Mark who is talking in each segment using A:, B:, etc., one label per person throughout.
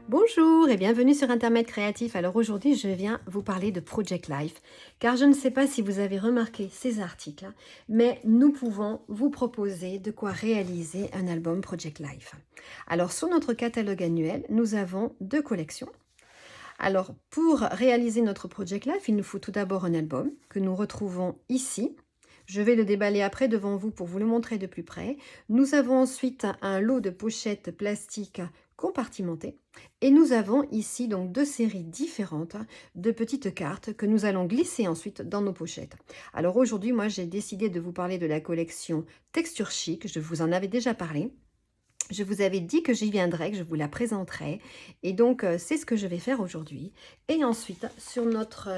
A: Bonjour et bienvenue sur Internet Créatif. Alors aujourd'hui, je viens vous parler de Project Life, car je ne sais pas si vous avez remarqué ces articles, mais nous pouvons vous proposer de quoi réaliser un album Project Life. Alors sur notre catalogue annuel, nous avons deux collections. Alors pour réaliser notre Project Life, il nous faut tout d'abord un album que nous retrouvons ici. Je vais le déballer après devant vous pour vous le montrer de plus près. Nous avons ensuite un lot de pochettes plastiques compartimentées. Et nous avons ici donc deux séries différentes de petites cartes que nous allons glisser ensuite dans nos pochettes. Alors aujourd'hui, moi j'ai décidé de vous parler de la collection Texture Chic. Je vous en avais déjà parlé. Je vous avais dit que j'y viendrais, que je vous la présenterai. Et donc, c'est ce que je vais faire aujourd'hui. Et ensuite, sur notre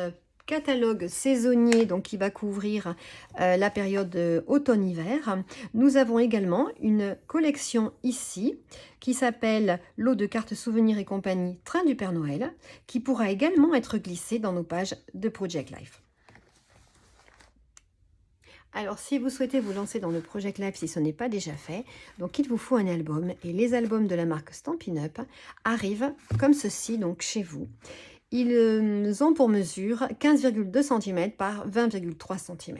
A: catalogue saisonnier, donc qui va couvrir la période automne-hiver, nous avons également une collection ici qui s'appelle Lot de cartes souvenirs et compagnie Train du Père Noël, qui pourra également être glissée dans nos pages de Project Life. Alors, si vous souhaitez vous lancer dans le Project Life, si ce n'est pas déjà fait, donc il vous faut un album. Et les albums de la marque Stampin' Up arrivent comme ceci, donc chez vous. Ils ont pour mesure 15,2 cm par 20,3 cm.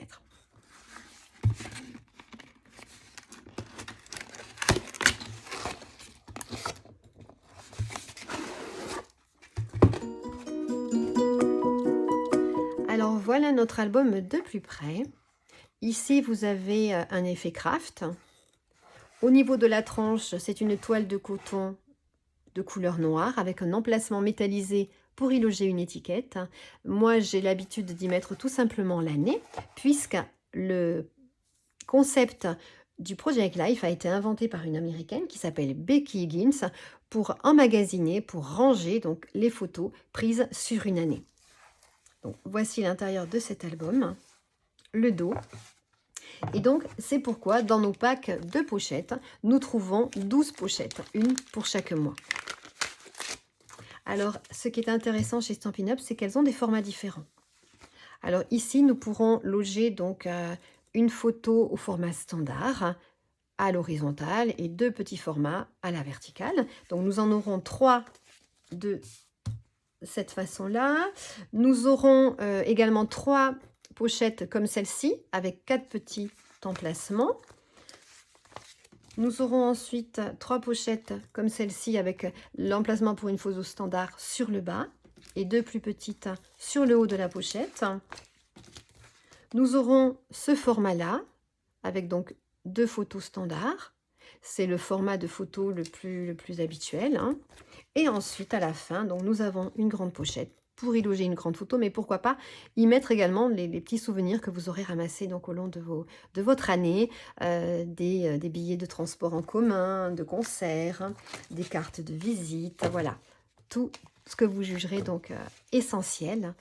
A: Alors, voilà notre album de plus près. Ici, vous avez un effet craft. Au niveau de la tranche, c'est une toile de coton de couleur noire avec un emplacement métallisé pour y loger une étiquette. Moi, j'ai l'habitude d'y mettre tout simplement l'année, puisque le concept du Project Life a été inventé par une américaine qui s'appelle Becky Higgins pour emmagasiner, pour ranger donc les photos prises sur une année. Donc, voici l'intérieur de cet album, le dos. Et donc, c'est pourquoi dans nos packs de pochettes, nous trouvons 12 pochettes, une pour chaque mois. Alors, ce qui est intéressant chez Stampin' Up, c'est qu'elles ont des formats différents. Alors ici, nous pourrons loger donc une photo au format standard, à l'horizontale, et deux petits formats à la verticale. Donc nous en aurons 3 de cette façon-là. Nous aurons également 3 pochettes comme celle-ci, avec 4 petits emplacements. Nous aurons ensuite 3 pochettes comme celle-ci avec l'emplacement pour une photo standard sur le bas et 2 plus petites sur le haut de la pochette. Nous aurons ce format-là avec donc 2 photos standards. C'est le format de photo le plus habituel. Et ensuite, à la fin, donc, nous avons une grande pochette pour y loger une grande photo, mais pourquoi pas y mettre également les petits souvenirs que vous aurez ramassés donc, au long de votre année, des billets de transport en commun, de concerts, des cartes de visite, voilà, tout ce que vous jugerez donc essentiel.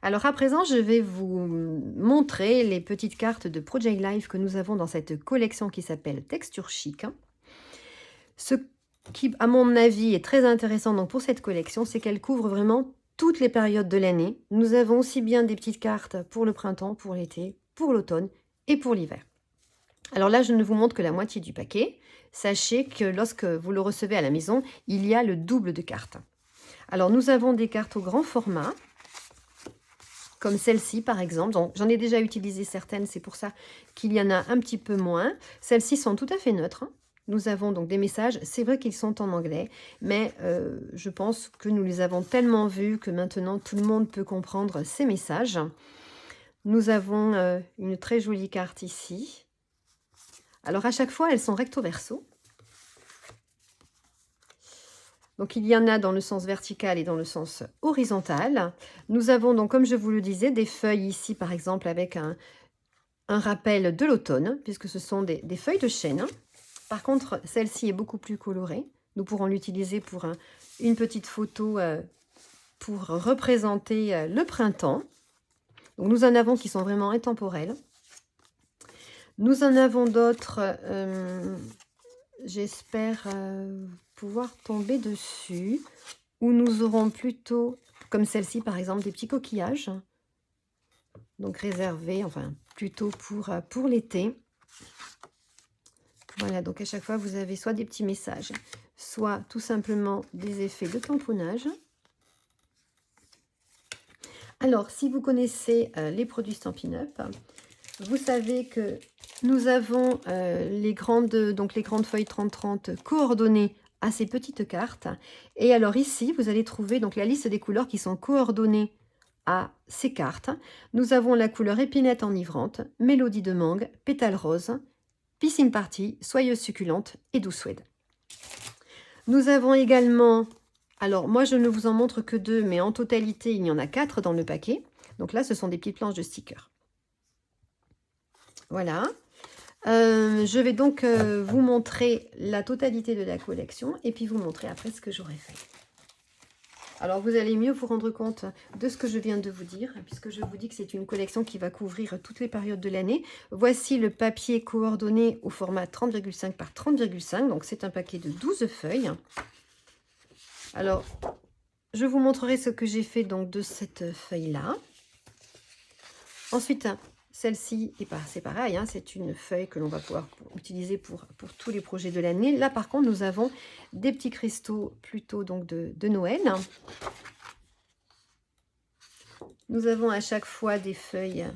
A: Alors à présent, je vais vous montrer les petites cartes de Project Life que nous avons dans cette collection qui s'appelle Texture Chic. Ce qui, à mon avis, est très intéressant donc, pour cette collection, c'est qu'elle couvre vraiment toutes les périodes de l'année. Nous avons aussi bien des petites cartes pour le printemps, pour l'été, pour l'automne et pour l'hiver. Alors là, je ne vous montre que la moitié du paquet. Sachez que lorsque vous le recevez à la maison, il y a le double de cartes. Alors nous avons des cartes au grand format, comme celle-ci par exemple. J'en ai déjà utilisé certaines, c'est pour ça qu'il y en a un petit peu moins. Celles-ci sont tout à fait neutres. Nous avons donc des messages, c'est vrai qu'ils sont en anglais, mais je pense que nous les avons tellement vus que maintenant tout le monde peut comprendre ces messages. Nous avons une très jolie carte ici. Alors à chaque fois, elles sont recto verso. Donc il y en a dans le sens vertical et dans le sens horizontal. Nous avons donc, comme je vous le disais, des feuilles ici par exemple avec un rappel de l'automne, puisque ce sont des feuilles de chêne. Par contre, celle-ci est beaucoup plus colorée. Nous pourrons l'utiliser pour une petite photo pour représenter le printemps. Donc, nous en avons qui sont vraiment intemporelles. Nous en avons d'autres, j'espère pouvoir tomber dessus, où nous aurons plutôt, comme celle-ci par exemple, des petits coquillages. Donc réservés, enfin plutôt pour l'été. Voilà, donc à chaque fois, vous avez soit des petits messages, soit tout simplement des effets de tamponnage. Alors, si vous connaissez les produits Stampin' Up, vous savez que nous avons les grandes feuilles 30-30 coordonnées à ces petites cartes. Et alors ici, vous allez trouver donc la liste des couleurs qui sont coordonnées à ces cartes. Nous avons la couleur épinette enivrante, mélodie de mangue, pétale rose, piscine party, soyeuse succulente et douce suède. Nous avons également, alors moi je ne vous en montre que 2, mais en totalité il y en a 4 dans le paquet. Donc là ce sont des petites planches de stickers. Voilà. Je vais donc vous montrer la totalité de la collection et puis vous montrer après ce que j'aurai fait. Alors vous allez mieux vous rendre compte de ce que je viens de vous dire, puisque je vous dis que c'est une collection qui va couvrir toutes les périodes de l'année. Voici le papier coordonné au format 30,5 par 30,5, donc c'est un paquet de 12 feuilles. Alors, je vous montrerai ce que j'ai fait donc de cette feuille-là. Ensuite, celle-ci, c'est pareil, hein, c'est une feuille que l'on va pouvoir utiliser pour tous les projets de l'année. Là, par contre, nous avons des petits cristaux plutôt donc de Noël. Nous avons à chaque fois des feuilles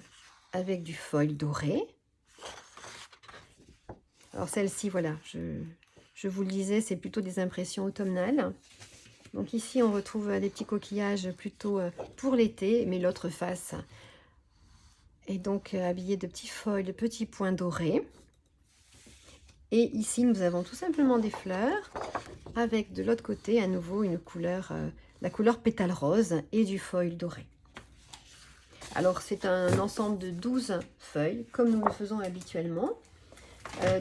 A: avec du foil doré. Alors celle-ci, voilà, je vous le disais, c'est plutôt des impressions automnales. Donc ici, on retrouve des petits coquillages plutôt pour l'été, mais l'autre face est donc habillée de petits foils, de petits points dorés. Et ici, nous avons tout simplement des fleurs avec de l'autre côté, à nouveau, une couleur, la couleur pétale rose et du foil doré. Alors, c'est un ensemble de 12 feuilles, comme nous le faisons habituellement.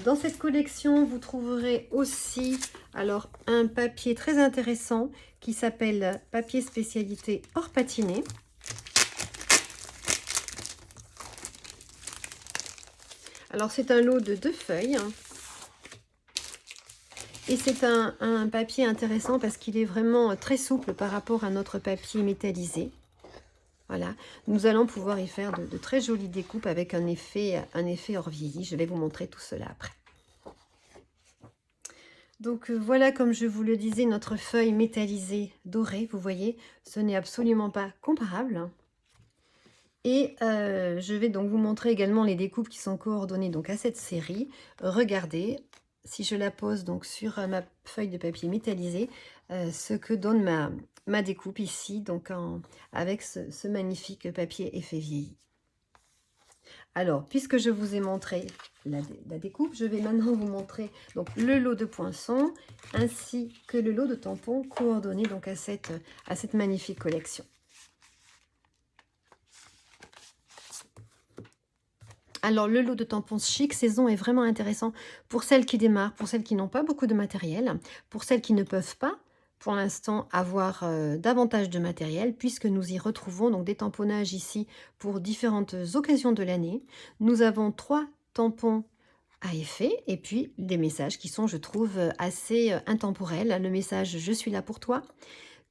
A: Dans cette collection, vous trouverez aussi alors, un papier très intéressant qui s'appelle papier spécialité hors patiné. Alors, c'est un lot de 2 feuilles. Et c'est un papier intéressant parce qu'il est vraiment très souple par rapport à notre papier métallisé. Voilà, nous allons pouvoir y faire de très jolies découpes avec un effet hors vieilli. Je vais vous montrer tout cela après. Donc voilà, comme je vous le disais, notre feuille métallisée dorée, vous voyez, ce n'est absolument pas comparable. Et je vais donc vous montrer également les découpes qui sont coordonnées donc à cette série. Regardez, si je la pose donc sur ma feuille de papier métallisé, ce que donne ma découpe ici, donc avec ce magnifique papier effet vieilli. Alors, puisque je vous ai montré la découpe, je vais maintenant vous montrer donc, le lot de poinçons ainsi que le lot de tampons coordonnés donc, à cette magnifique collection. Alors, le lot de tampons chic saison est vraiment intéressant pour celles qui démarrent, pour celles qui n'ont pas beaucoup de matériel, pour celles qui ne peuvent pas pour l'instant avoir davantage de matériel, puisque nous y retrouvons donc des tamponnages ici pour différentes occasions de l'année. Nous avons 3 tampons à effet et puis des messages qui sont, je trouve, assez intemporels. Le message « Je suis là pour toi »,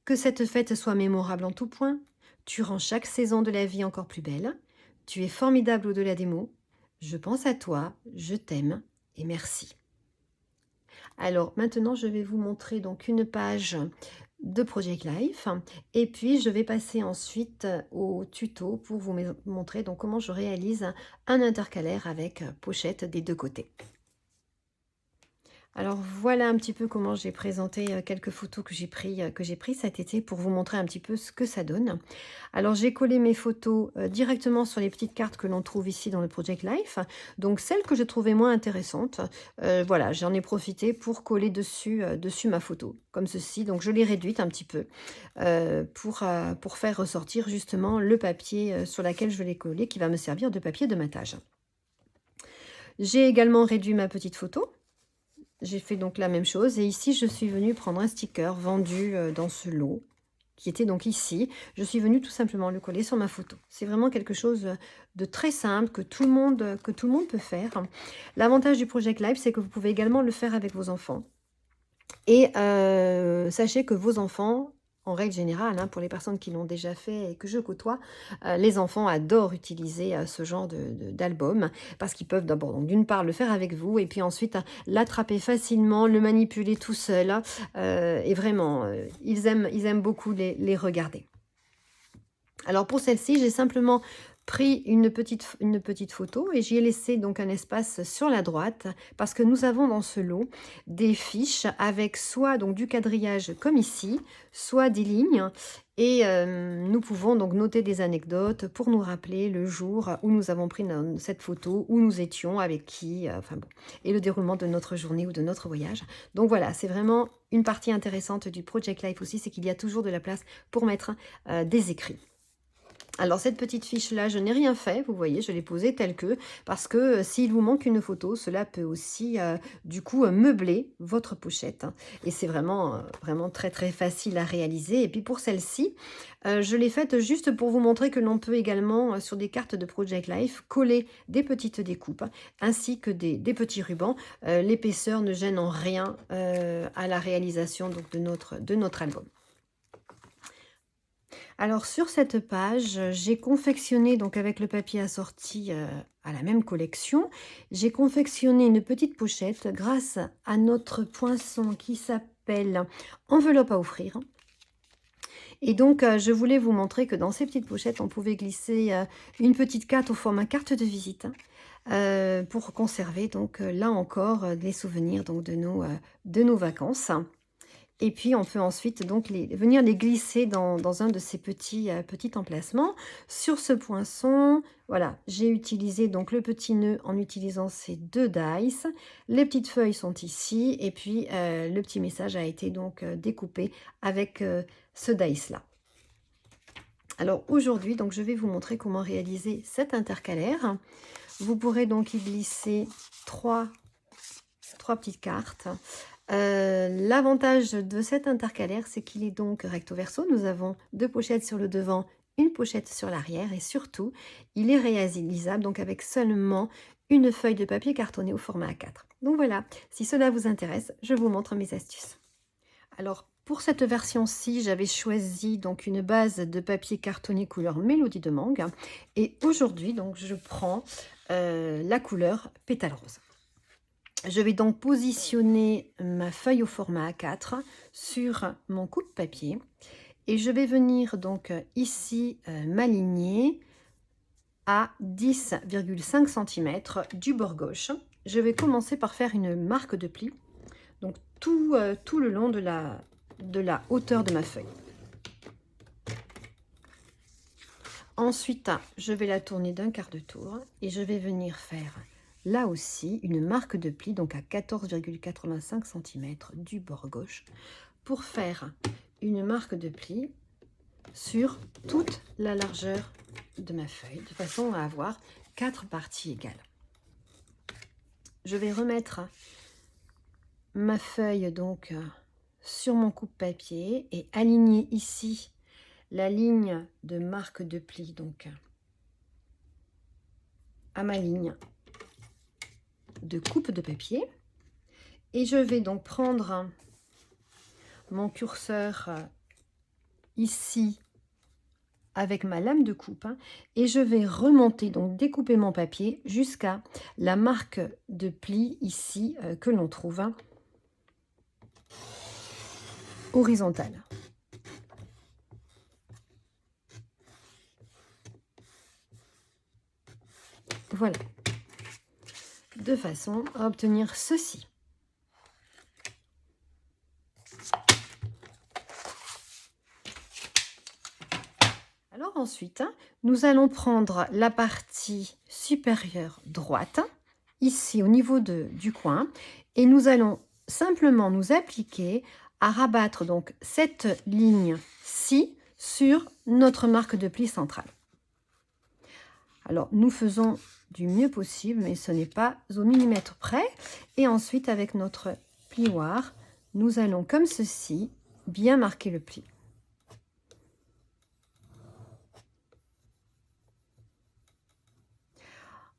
A: que cette fête soit mémorable en tout point, tu rends chaque saison de la vie encore plus belle, tu es formidable au-delà des mots, je pense à toi, je t'aime et merci. Alors maintenant, je vais vous montrer donc une page de Project Life et puis je vais passer ensuite au tuto pour vous montrer donc comment je réalise un intercalaire avec pochette des 2 côtés. Alors voilà un petit peu comment j'ai présenté quelques photos que j'ai prises cet été pour vous montrer un petit peu ce que ça donne. Alors j'ai collé mes photos directement sur les petites cartes que l'on trouve ici dans le Project Life. Donc celles que je trouvais moins intéressantes, voilà, j'en ai profité pour coller dessus ma photo, comme ceci. Donc je l'ai réduite un petit peu pour faire ressortir justement le papier sur lequel je l'ai collé qui va me servir de papier de matage. J'ai également réduit ma petite photo. J'ai fait donc la même chose et ici je suis venue prendre un sticker vendu dans ce lot qui était donc ici. Je suis venue tout simplement le coller sur ma photo. C'est vraiment quelque chose de très simple que tout le monde peut faire. L'avantage du Project Life, c'est que vous pouvez également le faire avec vos enfants. Et sachez que vos enfants en règle générale, hein, pour les personnes qui l'ont déjà fait et que je côtoie, les enfants adorent utiliser ce genre d'album parce qu'ils peuvent d'abord, donc d'une part, le faire avec vous et puis ensuite l'attraper facilement, le manipuler tout seul. Et vraiment, ils aiment beaucoup les regarder. Alors pour celle-ci, j'ai simplement pris une petite photo et j'y ai laissé donc un espace sur la droite parce que nous avons dans ce lot des fiches avec soit donc du quadrillage comme ici, soit des lignes et nous pouvons donc noter des anecdotes pour nous rappeler le jour où nous avons pris cette photo, où nous étions, avec qui, enfin bon, et le déroulement de notre journée ou de notre voyage. Donc voilà, c'est vraiment une partie intéressante du Project Life aussi, c'est qu'il y a toujours de la place pour mettre des écrits. Alors cette petite fiche-là, je n'ai rien fait, vous voyez, je l'ai posée telle que, parce que s'il vous manque une photo, cela peut aussi, du coup, meubler votre pochette. Et c'est vraiment, vraiment très très facile à réaliser. Et puis pour celle-ci, je l'ai faite juste pour vous montrer que l'on peut également, sur des cartes de Project Life, coller des petites découpes, ainsi que des petits rubans. L'épaisseur ne gêne en rien à la réalisation donc, de notre album. Alors sur cette page, j'ai confectionné, donc avec le papier assorti à la même collection, j'ai confectionné une petite pochette grâce à notre poinçon qui s'appelle enveloppe à offrir. Et donc je voulais vous montrer que dans ces petites pochettes, on pouvait glisser une petite carte au format carte de visite. Pour conserver donc là encore les souvenirs donc, de nos vacances. Et puis, on peut ensuite donc venir les glisser dans un de ces petits emplacements. Sur ce poinçon, voilà, j'ai utilisé donc le petit nœud en utilisant ces 2 dice. Les petites feuilles sont ici et puis le petit message a été donc découpé avec ce dice-là. Alors aujourd'hui, donc je vais vous montrer comment réaliser cet intercalaire. Vous pourrez donc y glisser trois petites cartes. L'avantage de cet intercalaire, c'est qu'il est donc recto verso. Nous avons 2 pochettes sur le devant, une pochette sur l'arrière et surtout, il est réalisable donc avec seulement une feuille de papier cartonné au format A4. Donc voilà, si cela vous intéresse, je vous montre mes astuces. Alors, pour cette version-ci, j'avais choisi donc une base de papier cartonné couleur Mélodie de mangue. Et aujourd'hui, donc, je prends la couleur pétale rose. Je vais donc positionner ma feuille au format A4 sur mon coupe-papier et je vais venir donc ici m'aligner à 10,5 cm du bord gauche. Je vais commencer par faire une marque de pli, donc tout le long de la hauteur de ma feuille. Ensuite, je vais la tourner d'un quart de tour et je vais venir faire là aussi une marque de pli, donc à 14,85 cm du bord gauche, pour faire une marque de pli sur toute la largeur de ma feuille, de façon à avoir 4 parties égales. Je vais remettre ma feuille donc sur mon coupe-papier et aligner ici la ligne de marque de pli, donc à ma ligne de coupe de papier. Et je vais donc prendre mon curseur ici avec ma lame de coupe et je vais remonter, donc découper mon papier jusqu'à la marque de pli ici que l'on trouve horizontale. Voilà, de façon à obtenir ceci. Alors ensuite, nous allons prendre la partie supérieure droite, ici au niveau du coin, et nous allons simplement nous appliquer à rabattre donc cette ligne-ci sur notre marque de pli centrale. Alors, nous faisons du mieux possible, mais ce n'est pas au millimètre près. Et ensuite, avec notre plioir, nous allons comme ceci bien marquer le pli.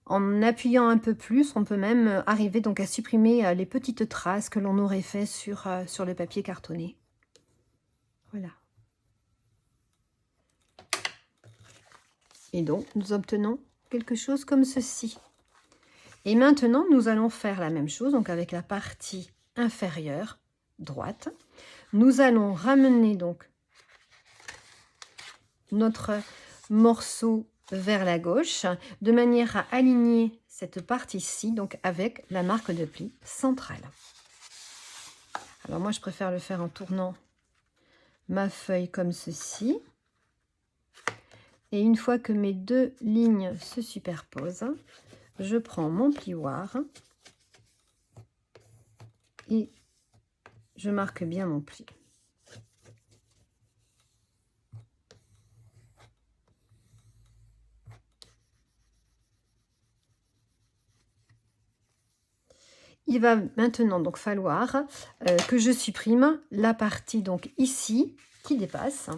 A: En appuyant un peu plus, on peut même arriver donc à supprimer les petites traces que l'on aurait fait sur le papier cartonné. Voilà. Et donc, nous obtenons quelque chose comme ceci. Et maintenant, nous allons faire la même chose, donc avec la partie inférieure droite. Nous allons ramener donc notre morceau vers la gauche, de manière à aligner cette partie-ci, donc avec la marque de pli centrale. Alors moi, je préfère le faire en tournant ma feuille comme ceci. Et une fois que mes deux lignes se superposent, je prends mon plioir et je marque bien mon pli. Il va maintenant donc falloir que je supprime la partie donc ici qui dépasse.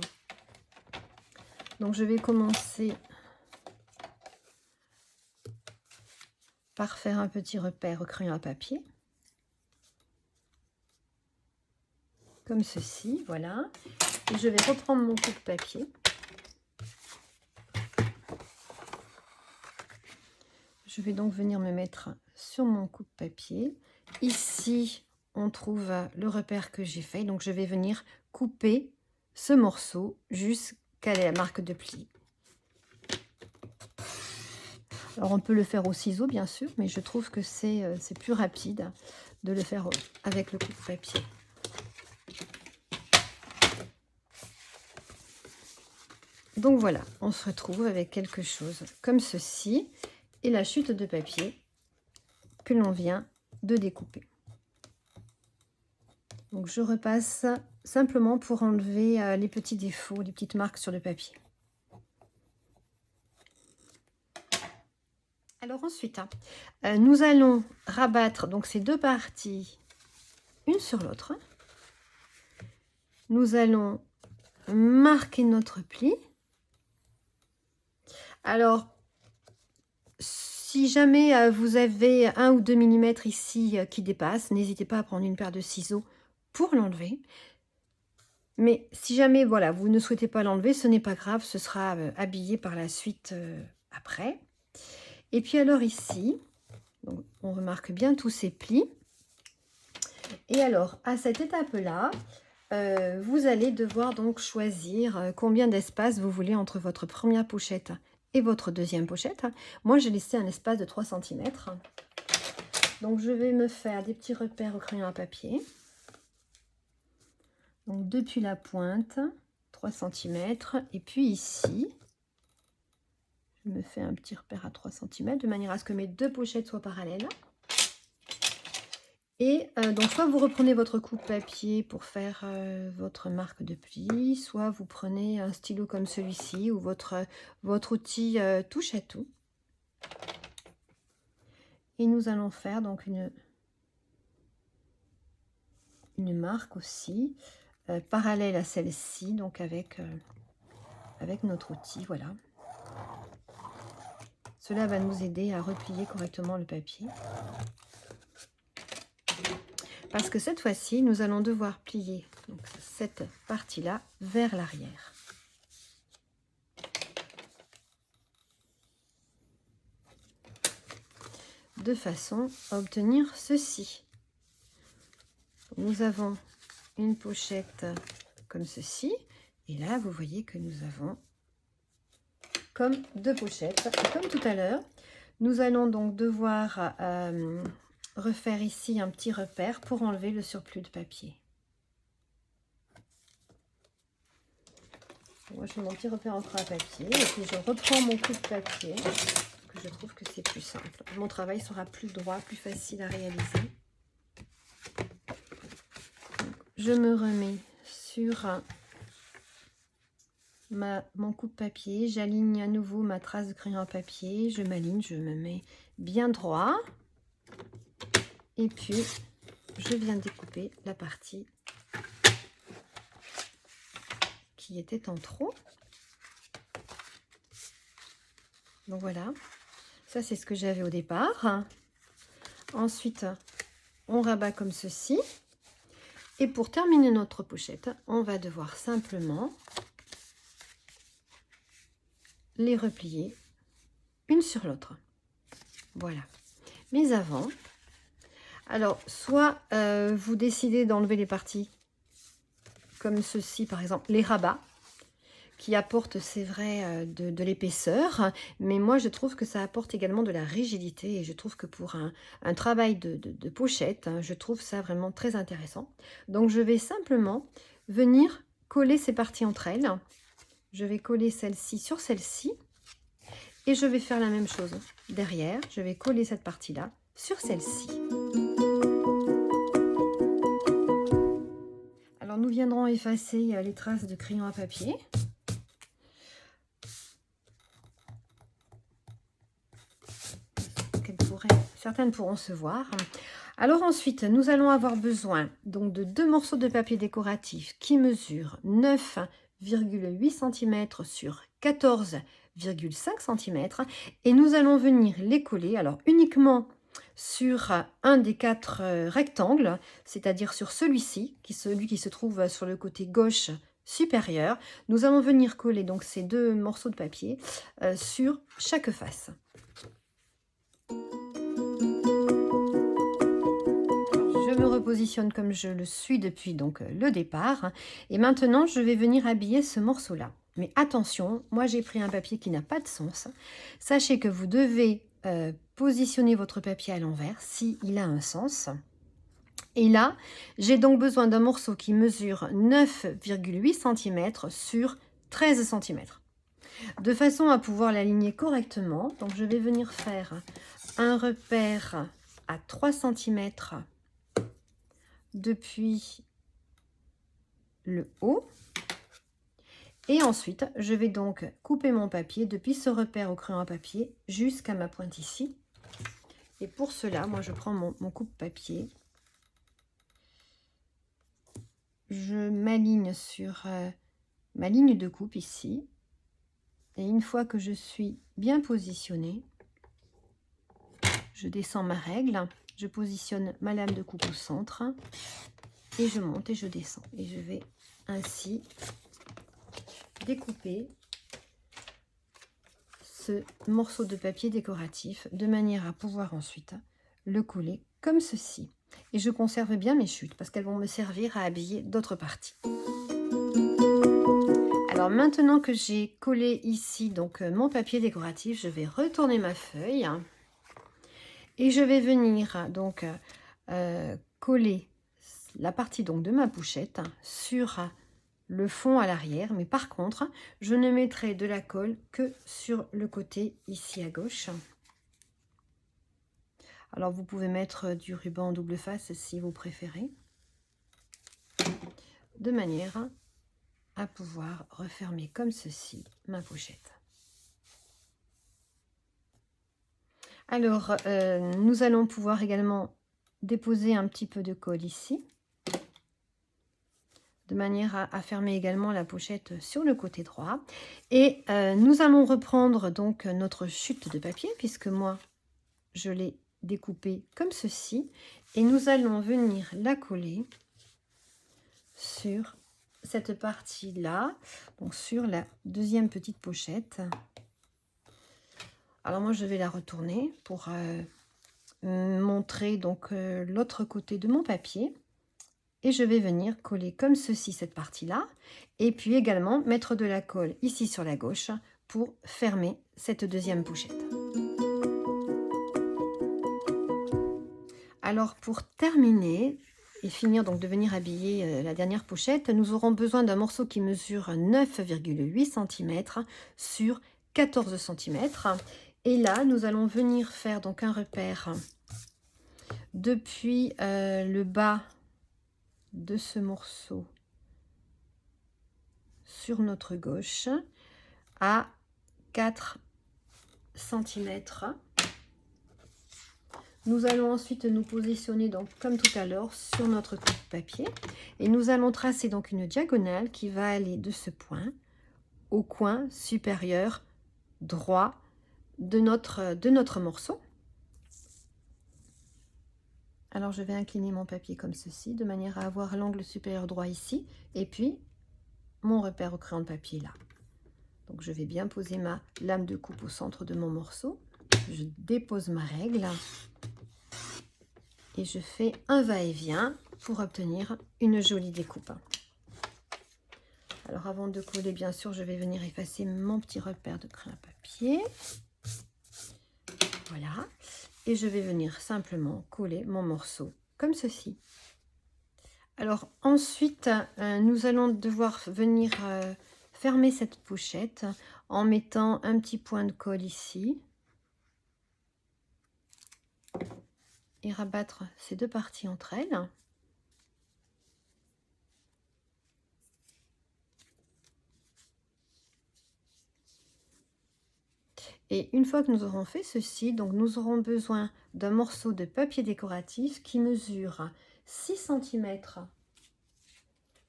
A: Donc je vais commencer par faire un petit repère au crayon à papier. Comme ceci, voilà. Et je vais reprendre mon coupe-papier. Je vais donc venir me mettre sur mon coupe-papier. Ici, on trouve le repère que j'ai fait. Donc, je vais venir couper ce morceau jusqu'à la marque de pli. Alors, on peut le faire au ciseau, bien sûr, mais je trouve que c'est plus rapide de le faire avec le coupe-papier. Donc, voilà, on se retrouve avec quelque chose comme ceci et la chute de papier que l'on vient de découper. Donc je repasse simplement pour enlever les petits défauts, les petites marques sur le papier. Alors ensuite, nous allons rabattre donc ces deux parties une sur l'autre. Nous allons marquer notre pli. Alors, si jamais vous avez 1 ou 2 mm ici qui dépassent, n'hésitez pas à prendre une paire de ciseaux pour l'enlever. Mais si jamais voilà, vous ne souhaitez pas l'enlever, ce n'est pas grave, ce sera habillé par la suite après. Et puis alors ici, donc, on remarque bien tous ces plis. Et alors, à cette étape-là, vous allez devoir donc choisir combien d'espace vous voulez entre votre première pochette et votre deuxième pochette. Moi, j'ai laissé un espace de 3 cm. Donc, je vais me faire des petits repères au crayon à papier. Donc, depuis la pointe, 3 cm. Et puis ici, je me fais un petit repère à 3 cm de manière à ce que mes deux pochettes soient parallèles. Et donc, soit vous reprenez votre coupe-papier pour faire votre marque de pli, soit vous prenez un stylo comme celui-ci ou votre outil touche à tout. Et nous allons faire donc une marque aussi parallèle à celle-ci, donc avec notre outil, voilà. Cela va nous aider à replier correctement le papier. Parce que cette fois-ci, nous allons devoir plier donc, cette partie-là vers l'arrière. De façon à obtenir ceci. Nous avons une pochette comme ceci. Et là, vous voyez que nous avons comme deux pochettes. Et comme tout à l'heure, nous allons donc devoir refaire ici un petit repère pour enlever le surplus de papier. Moi, je fais mon petit repère en crayon à papier et puis je reprends mon coup de papier, que je trouve que c'est plus simple. Mon travail sera plus droit, plus facile à réaliser. Donc, je me remets sur mon coup de papier, j'aligne à nouveau ma trace de crayon à papier, je m'aligne, je me mets bien droit. Et puis, je viens découper la partie qui était en trop. Donc voilà, ça c'est ce que j'avais au départ. Ensuite, on rabat comme ceci. Et pour terminer notre pochette, on va devoir simplement les replier une sur l'autre. Voilà. Mais avant, alors soit vous décidez d'enlever les parties comme ceci, par exemple, les rabats, qui apportent, c'est vrai, de l'épaisseur, mais moi je trouve que ça apporte également de la rigidité, et je trouve que pour un travail de pochette, hein, je trouve ça vraiment très intéressant. Donc je vais simplement venir coller ces parties entre elles. Je vais coller celle-ci sur celle-ci, et je vais faire la même chose derrière. Je vais coller cette partie-là sur celle-ci. Alors nous viendrons effacer les traces de crayon à papier. Certaines pourront se voir. Alors ensuite, nous allons avoir besoin donc de 2 morceaux de papier décoratif qui mesurent 9,8 cm sur 14,5 cm, et nous allons venir les coller, alors uniquement sur un des 4 rectangles, c'est-à-dire sur celui-ci, celui qui se trouve sur le côté gauche supérieur. Nous allons venir coller donc ces 2 morceaux de papier sur chaque face. Je me repositionne comme je le suis depuis donc le départ, et maintenant je vais venir habiller ce morceau là. Mais attention, moi j'ai pris un papier qui n'a pas de sens. Sachez que vous devez positionner votre papier à l'envers s'il a un sens. Et là j'ai donc besoin d'un morceau qui mesure 9,8 cm sur 13 cm, de façon à pouvoir l'aligner correctement. Donc je vais venir faire un repère à 3 cm depuis le haut, et ensuite je vais donc couper mon papier depuis ce repère au crayon à papier jusqu'à ma pointe ici. Et pour cela, moi je prends mon coupe-papier, je m'aligne sur ma ligne de coupe ici, et une fois que je suis bien positionnée, je descends ma règle, je positionne ma lame de coupe au centre, et je monte et je descends, et je vais ainsi découper ce morceau de papier décoratif de manière à pouvoir ensuite le coller comme ceci. Et je conserve bien mes chutes parce qu'elles vont me servir à habiller d'autres parties. Alors maintenant que j'ai collé ici donc mon papier décoratif, je vais retourner ma feuille et je vais venir donc coller la partie donc de ma pochette sur le fond à l'arrière, mais par contre je ne mettrai de la colle que sur le côté ici à gauche. Alors vous pouvez mettre du ruban double face si vous préférez, de manière à pouvoir refermer comme ceci ma pochette. Alors nous allons pouvoir également déposer un petit peu de colle ici, de manière à fermer également la pochette sur le côté droit. Et nous allons reprendre donc notre chute de papier, puisque moi je l'ai découpée comme ceci, et nous allons venir la coller sur cette partie là, donc sur la deuxième petite pochette. Alors moi je vais la retourner pour montrer donc l'autre côté de mon papier. Et je vais venir coller comme ceci cette partie-là, et puis également mettre de la colle ici sur la gauche pour fermer cette deuxième pochette. Alors pour terminer et finir donc de venir habiller la dernière pochette, nous aurons besoin d'un morceau qui mesure 9,8 cm sur 14 cm. Et là, nous allons venir faire donc un repère depuis le bas de ce morceau sur notre gauche à 4 cm. Nous allons ensuite nous positionner donc comme tout à l'heure sur notre coupe-papier, et nous allons tracer donc une diagonale qui va aller de ce point au coin supérieur droit de notre morceau. Alors je vais incliner mon papier comme ceci, de manière à avoir l'angle supérieur droit ici, et puis mon repère au crayon de papier là. Donc je vais bien poser ma lame de coupe au centre de mon morceau. Je dépose ma règle et je fais un va-et-vient pour obtenir une jolie découpe. Alors avant de coller, bien sûr, je vais venir effacer mon petit repère de crin à papier. Voilà. Et je vais venir simplement coller mon morceau comme ceci. Alors ensuite, nous allons devoir venir fermer cette pochette en mettant un petit point de colle ici. Et rabattre ces deux parties entre elles. Et une fois que nous aurons fait ceci, donc nous aurons besoin d'un morceau de papier décoratif qui mesure 6 cm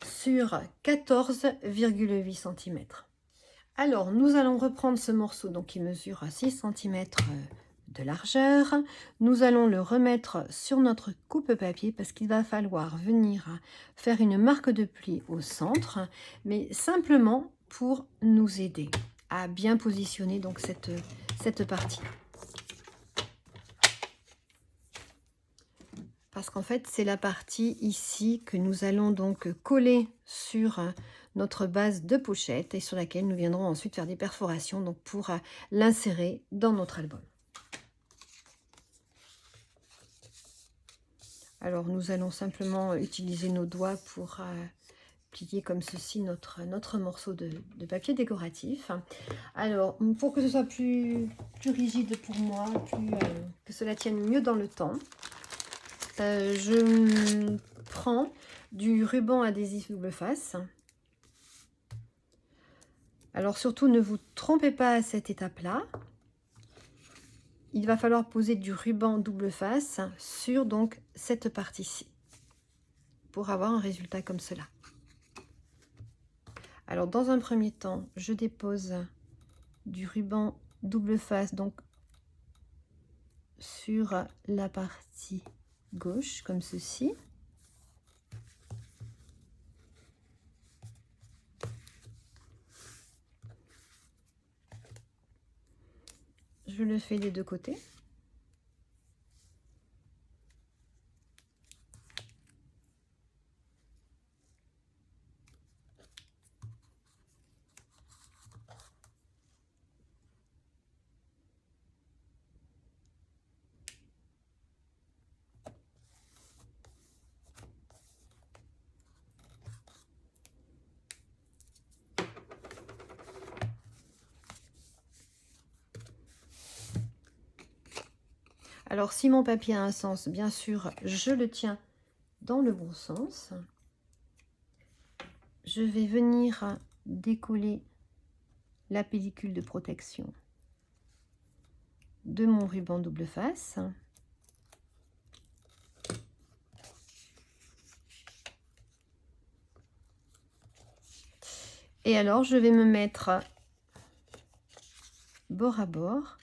A: sur 14,8 cm. Alors, nous allons reprendre ce morceau donc, qui mesure 6 cm de largeur. Nous allons le remettre sur notre coupe-papier parce qu'il va falloir venir faire une marque de pli au centre, mais simplement pour nous aider à bien positionner donc cette partie. Parce qu'en fait, c'est la partie ici que nous allons donc coller sur notre base de pochette et sur laquelle nous viendrons ensuite faire des perforations donc pour l'insérer dans notre album. Alors, nous allons simplement utiliser nos doigts pour plier comme ceci notre morceau de papier décoratif. Alors, pour que ce soit plus rigide pour moi, que cela tienne mieux dans le temps, je prends du ruban adhésif double face. Alors surtout, ne vous trompez pas à cette étape-là. Il va falloir poser du ruban double face sur donc cette partie-ci pour avoir un résultat comme cela. Alors dans un premier temps, je dépose du ruban double face donc sur la partie gauche comme ceci. Je le fais des deux côtés. Alors, si mon papier a un sens, bien sûr, je le tiens dans le bon sens. Je vais venir décoller la pellicule de protection de mon ruban double face. Et alors, je vais me mettre bord à bord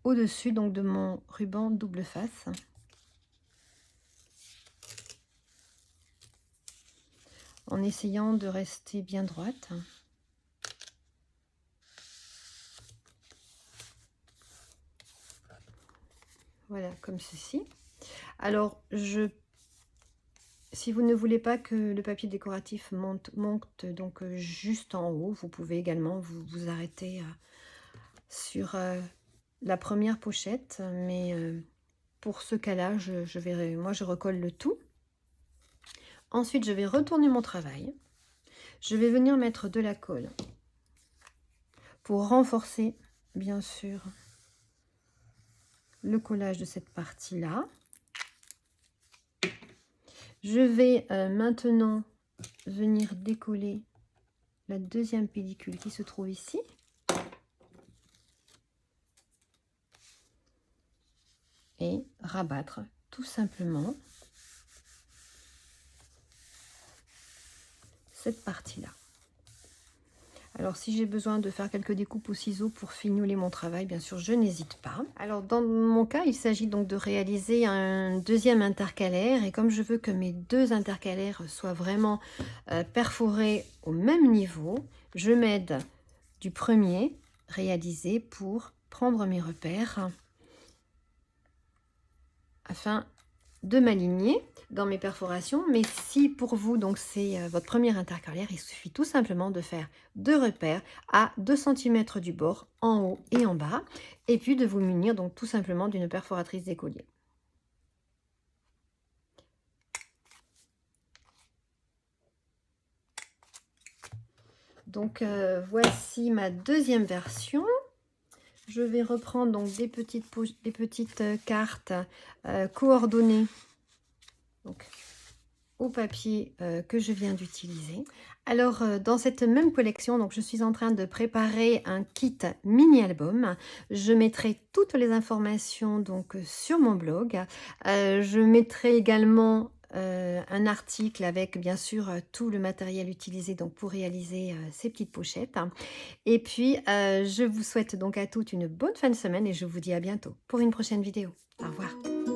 A: au-dessus donc de mon ruban double face. En essayant de rester bien droite. Voilà, comme ceci. Alors, si vous ne voulez pas que le papier décoratif monte donc juste en haut, vous pouvez également vous arrêter sur la première pochette. Mais pour ce cas-là, moi je recolle le tout. Ensuite, je vais retourner mon travail. Je vais venir mettre de la colle pour renforcer, bien sûr, le collage de cette partie-là. Je vais maintenant venir décoller la deuxième pellicule qui se trouve ici. Et rabattre tout simplement cette partie-là. Alors si j'ai besoin de faire quelques découpes au ciseau pour fignoler mon travail, bien sûr, je n'hésite pas. Alors dans mon cas, il s'agit donc de réaliser un deuxième intercalaire. Et comme je veux que mes deux intercalaires soient vraiment perforés au même niveau, je m'aide du premier réalisé pour prendre mes repères afin de m'aligner dans mes perforations. Mais si pour vous, donc c'est votre premier intercalaire, il suffit tout simplement de faire deux repères à 2 cm du bord, en haut et en bas, et puis de vous munir donc tout simplement d'une perforatrice d'écolier. Donc voici ma deuxième version. Je vais reprendre donc des petites cartes coordonnées donc, au papier que je viens d'utiliser. Alors dans cette même collection, donc je suis en train de préparer un kit mini album. Je mettrai toutes les informations donc sur mon blog. Je mettrai également un article avec bien sûr tout le matériel utilisé donc pour réaliser ces petites pochettes. Et puis je vous souhaite donc à toutes une bonne fin de semaine et je vous dis à bientôt pour une prochaine vidéo. Au revoir.